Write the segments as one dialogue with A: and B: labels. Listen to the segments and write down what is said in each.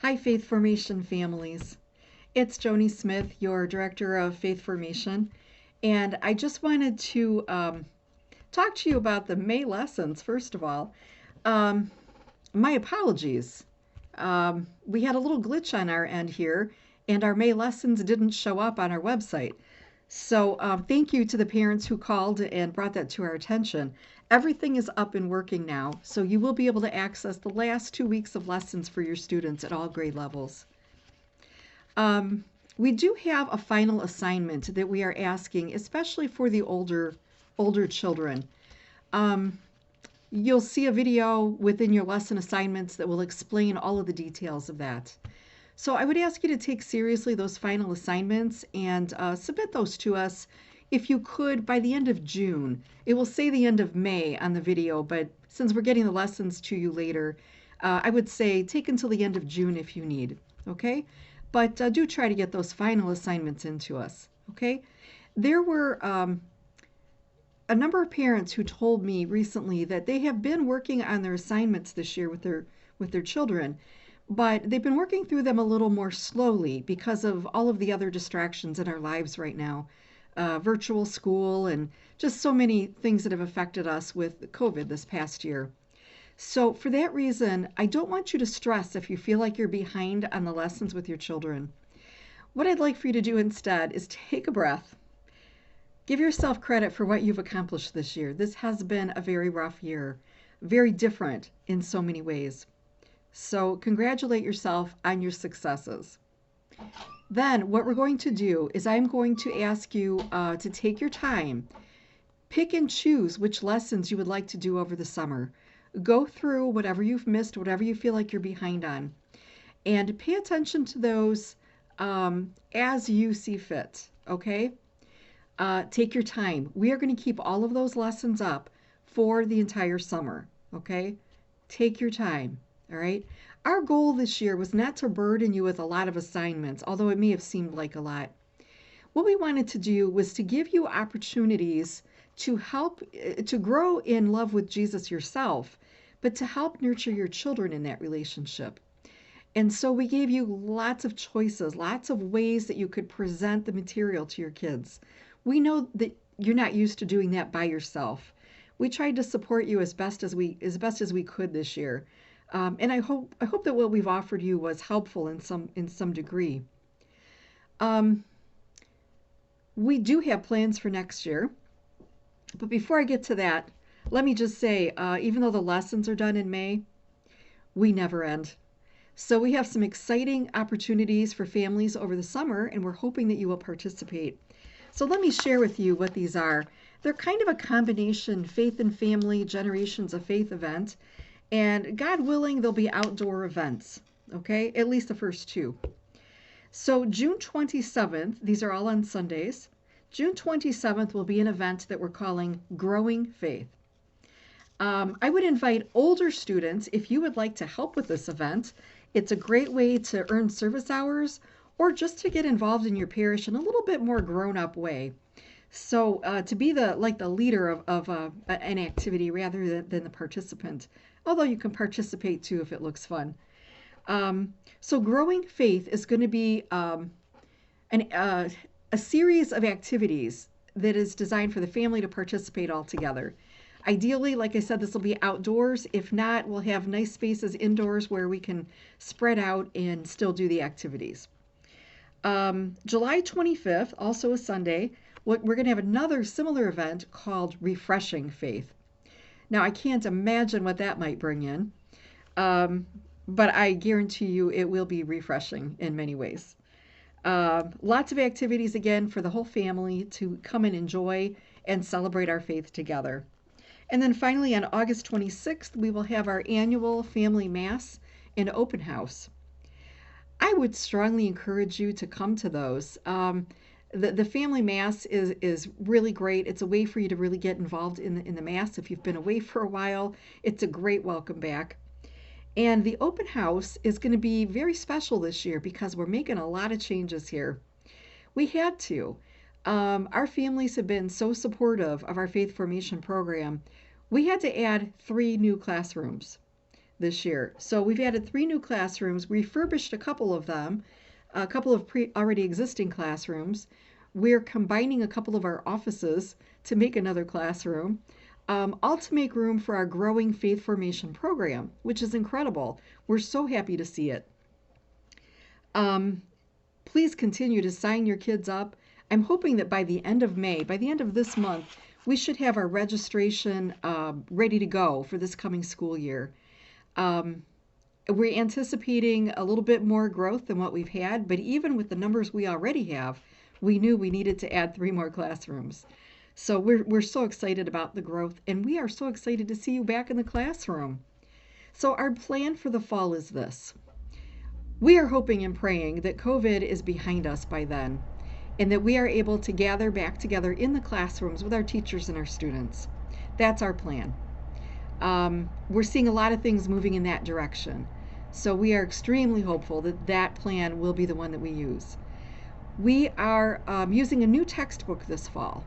A: Hi, Faith Formation families. It's Joni Smith, your Director of Faith Formation, and I just wanted to talk to you about the May lessons, first of all. Um, my apologies. We had a little glitch on our end here, and our May lessons didn't show up on our website. So, thank you to the parents who called and brought that to our attention. Everything is up and working now, so you will be able to access the last 2 weeks of lessons for your students at all grade levels. Um, we do have a final assignment that we are asking, especially for the older children. Um, you'll see a video within your lesson assignments that will explain all of the details of that. So I would ask you to take seriously those final assignments and submit those to us if you could by the end of June. It will say the end of May on the video, but since we're getting the lessons to you later, I would say take until the end of June if you need, okay? But do try to get those final assignments into us, okay? There were a number of parents who told me recently that they have been working on their assignments this year with their children, but they've been working through them a little more slowly because of all of the other distractions in our lives right now. Virtual school and just so many things that have affected us with COVID this past year. So, for that reason, I don't want you to stress if you feel like you're behind on the lessons with your children. What I'd like for you to do instead is take a breath. Give yourself credit for what you've accomplished this year. This has been a very rough year, very different in so many ways. So, congratulate yourself on your successes. Then, what we're going to do is I'm going to ask you to take your time, pick and choose which lessons you would like to do over the summer. Go through whatever you've missed, whatever you feel like you're behind on, and pay attention to those as you see fit, okay? Take your time. We are going to keep all of those lessons up for the entire summer, okay? Take your time, all right? Our goal this year was not to burden you with a lot of assignments, although it may have seemed like a lot. What we wanted to do was to give you opportunities to help to grow in love with Jesus yourself, but to help nurture your children in that relationship. And so we gave you lots of choices, lots of ways that you could present the material to your kids. We know that you're not used to doing that by yourself. We tried to support you as best as we could this year. And I hope that what we've offered you was helpful in some degree. Um, we do have plans for next year. But before I get to that, let me just say, even though the lessons are done in May, we never end. So we have some exciting opportunities for families over the summer, and we're hoping that you will participate. So let me share with you what these are. They're kind of a combination faith and family generations of faith event, and God willing, there'll be outdoor events, okay? At least the first two. So June 27th, these are all on Sundays. June 27th will be an event that we're calling Growing Faith. I would invite older students if you would like to help with this event. It's a great way to earn service hours or just to get involved in your parish in a little bit more grown-up way. So to be the leader of an activity rather than the participant, although you can participate too if it looks fun. So Growing Faith is going to be an, a series of activities that is designed for the family to participate all together. Ideally, like I said, this will be outdoors. If not, we'll have nice spaces indoors where we can spread out and still do the activities. July 25th, also a Sunday, we're going to have another similar event called Refreshing Faith. Now, I can't imagine what that might bring in, but I guarantee you it will be refreshing in many ways. Lots of activities again for the whole family to come and enjoy and celebrate our faith together. And then finally, on August 26th, we will have our annual family mass and open house. I would strongly encourage you to come to those. The family mass is really great. It's a way for you to really get involved in the mass. If you've been away for a while, it's a great welcome back. And the open house is going to be very special this year because we're making a lot of changes here. We had to. Our families have been so supportive of our faith formation program. We had to add 3 new classrooms. this year. So we've added 3 new classrooms, refurbished a couple of them, a couple of already existing classrooms. We're combining a couple of our offices to make another classroom, all to make room for our growing faith formation program, which is incredible. We're so happy to see it. Um, Please continue to sign your kids up. I'm hoping that by the end of May, by the end of this month, we should have our registration ready to go for this coming school year. Um, we're anticipating a little bit more growth than what we've had, but even with the numbers we already have, we knew we needed to add 3 more classrooms. So we're so excited about the growth, and we are so excited to see you back in the classroom. So our plan for the fall is this. We are hoping and praying that COVID is behind us by then, and that we are able to gather back together in the classrooms with our teachers and our students. That's our plan. We're seeing a lot of things moving in that direction. So we are extremely hopeful that that plan will be the one that we use. We are using a new textbook this fall.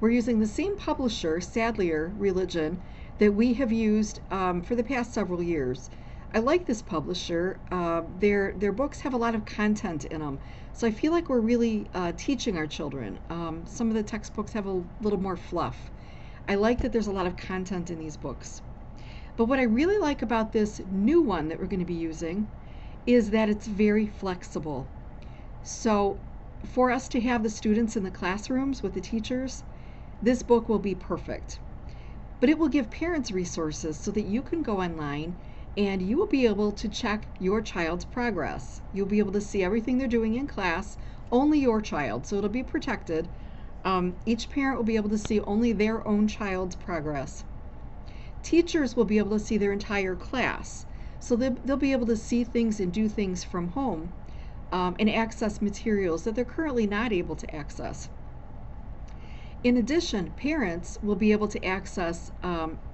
A: We're using the same publisher, Sadlier Religion, that we have used for the past several years. I like this publisher. Their books have a lot of content in them, so I feel like we're really teaching our children. Some of the textbooks have a little more fluff. I like that there's a lot of content in these books. But what I really like about this new one that we're going to be using is that it's very flexible. So for us to have the students in the classrooms with the teachers, this book will be perfect. But it will give parents resources so that you can go online and you will be able to check your child's progress. You'll be able to see everything they're doing in class, only your child, so it'll be protected. Each parent will be able to see only their own child's progress. Teachers will be able to see their entire class, so they'll be able to see things and do things from home and access materials that they're currently not able to access. In addition, parents will be able to access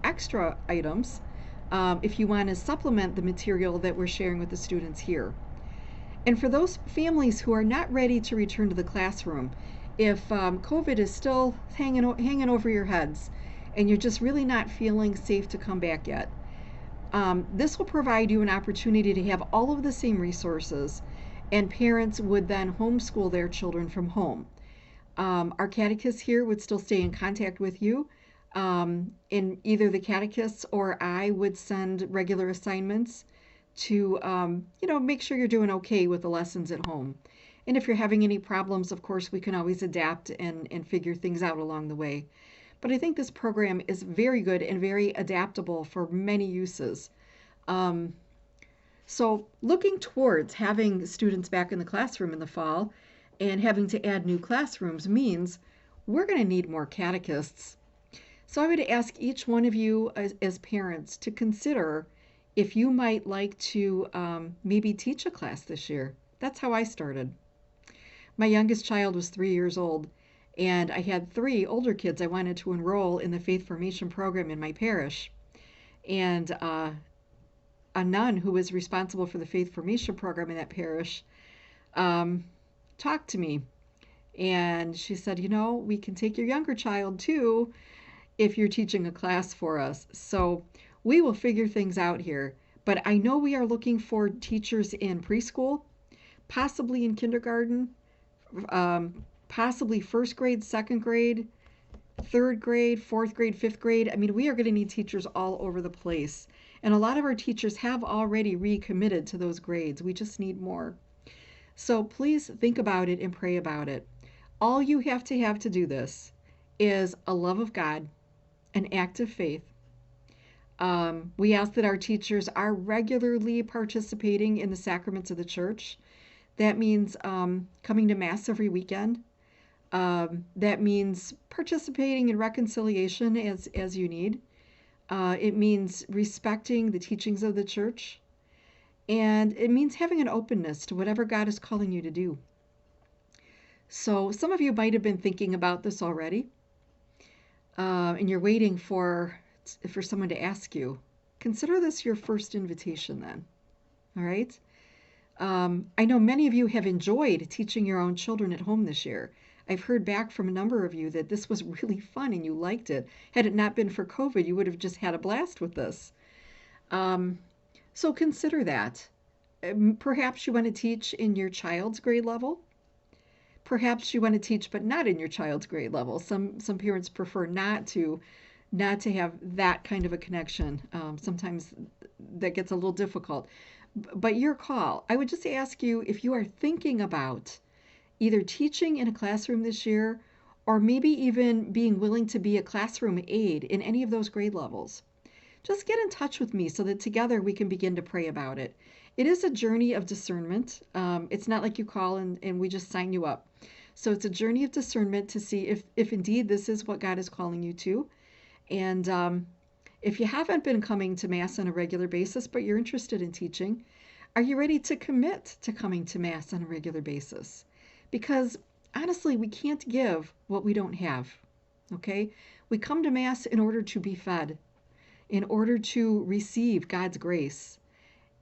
A: extra items if you want to supplement the material that we're sharing with the students here. And for those families who are not ready to return to the classroom, if COVID is still hanging over your heads and you're just really not feeling safe to come back yet, this will provide you an opportunity to have all of the same resources, and parents would then homeschool their children from home. Our catechists here would still stay in contact with you. And either the catechists or I would send regular assignments to, make sure you're doing okay with the lessons at home. And if you're having any problems, of course, we can always adapt and figure things out along the way. But I think this program is very good and very adaptable for many uses. So looking towards having students back in the classroom in the fall and having to add new classrooms means we're going to need more catechists. So I would ask each one of you as parents to consider if you might like to maybe teach a class this year. That's how I started. My youngest child was 3 years old, and I had 3 older kids I wanted to enroll in the faith formation program in my parish. And a nun who was responsible for the faith formation program in that parish talked to me, and she said, we can take your younger child too if you're teaching a class for us. So we will figure things out here. But I know we are looking for teachers in preschool, possibly in kindergarten, possibly first grade, second grade, third grade, fourth grade, fifth grade. I mean, we are going to need teachers all over the place. And a lot of our teachers have already recommitted to those grades. We just need more. So please think about it and pray about it. All you have to do this is a love of God, an act of faith. We ask that our teachers are regularly participating in the sacraments of the church. That means coming to Mass every weekend. That means participating in reconciliation as you need. It means respecting the teachings of the church. And it means having an openness to whatever God is calling you to do. So some of you might have been thinking about this already, and you're waiting for someone to ask you. Consider this your first invitation then. All right? I know many of you have enjoyed teaching your own children at home this year. I've heard back from a number of you that this was really fun and you liked it. Had it not been for COVID, you would have just had a blast with this. So consider that. Perhaps you want to teach in your child's grade level. Perhaps you want to teach, but not in your child's grade level. Some parents prefer not to have that kind of a connection. Sometimes that gets a little difficult. But your call. I would just ask you if you are thinking about either teaching in a classroom this year or maybe even being willing to be a classroom aide in any of those grade levels. Just get in touch with me so that together we can begin to pray about it. It is a journey of discernment. It's not like you call and we just sign you up. So it's a journey of discernment to see if indeed this is what God is calling you to. And if you haven't been coming to Mass on a regular basis, but you're interested in teaching, are you ready to commit to coming to Mass on a regular basis? Because honestly, we can't give what we don't have. Okay? We come to Mass in order to be fed, in order to receive God's grace.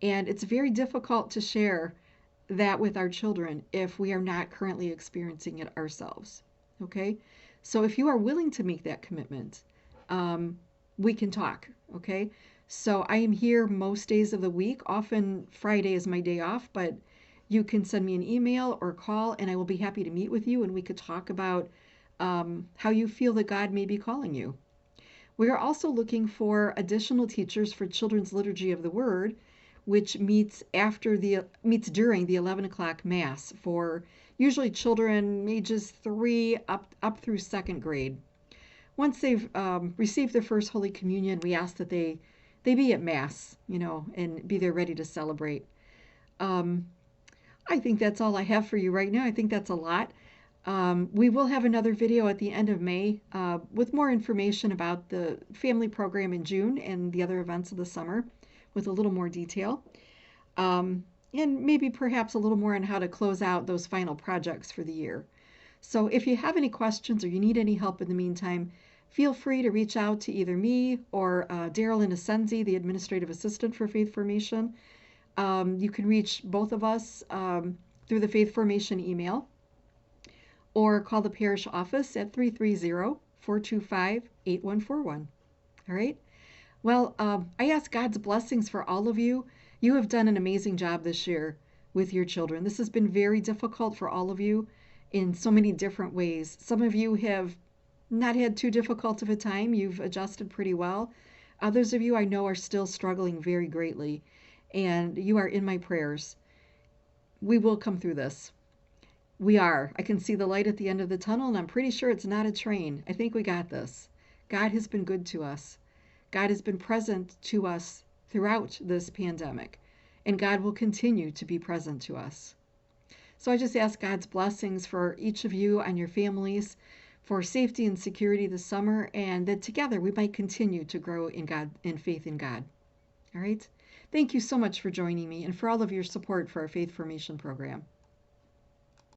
A: And it's very difficult to share that with our children if we are not currently experiencing it ourselves. Okay? So if you are willing to make that commitment, we can talk. Okay? So I am here most days of the week. Often Friday is my day off, but you can send me an email or call, and I will be happy to meet with you, and we could talk about how you feel that God may be calling you. We are also looking for additional teachers for Children's Liturgy of the Word, which meets during the 11 o'clock Mass for usually children ages 3 up through second grade. Once they've received their first Holy Communion, we ask that they be at Mass, and be there ready to celebrate. Um, I think that's all I have for you right now. I think that's a lot. We will have another video at the end of May with more information about the family program in June and the other events of the summer with a little more detail. And maybe perhaps a little more on how to close out those final projects for the year. So if you have any questions or you need any help in the meantime, feel free to reach out to either me or Daryl Innocenzi, the administrative assistant for Faith Formation. You can reach both of us through the Faith Formation email or call the parish office at 330-425-8141. All right? Well, I ask God's blessings for all of you. You have done an amazing job this year with your children. This has been very difficult for all of you in so many different ways. Some of you have not had too difficult of a time. You've adjusted pretty well. Others of you I know are still struggling very greatly, and you are in my prayers. We will come through this. We are. I can see the light at the end of the tunnel, and I'm pretty sure it's not a train. I think we got this. God has been good to us. God has been present to us throughout this pandemic, and God will continue to be present to us. So I just ask God's blessings for each of you and your families, for safety and security this summer, and that together we might continue to grow in God, in faith in God. All right? Thank you so much for joining me and for all of your support for our Faith Formation program.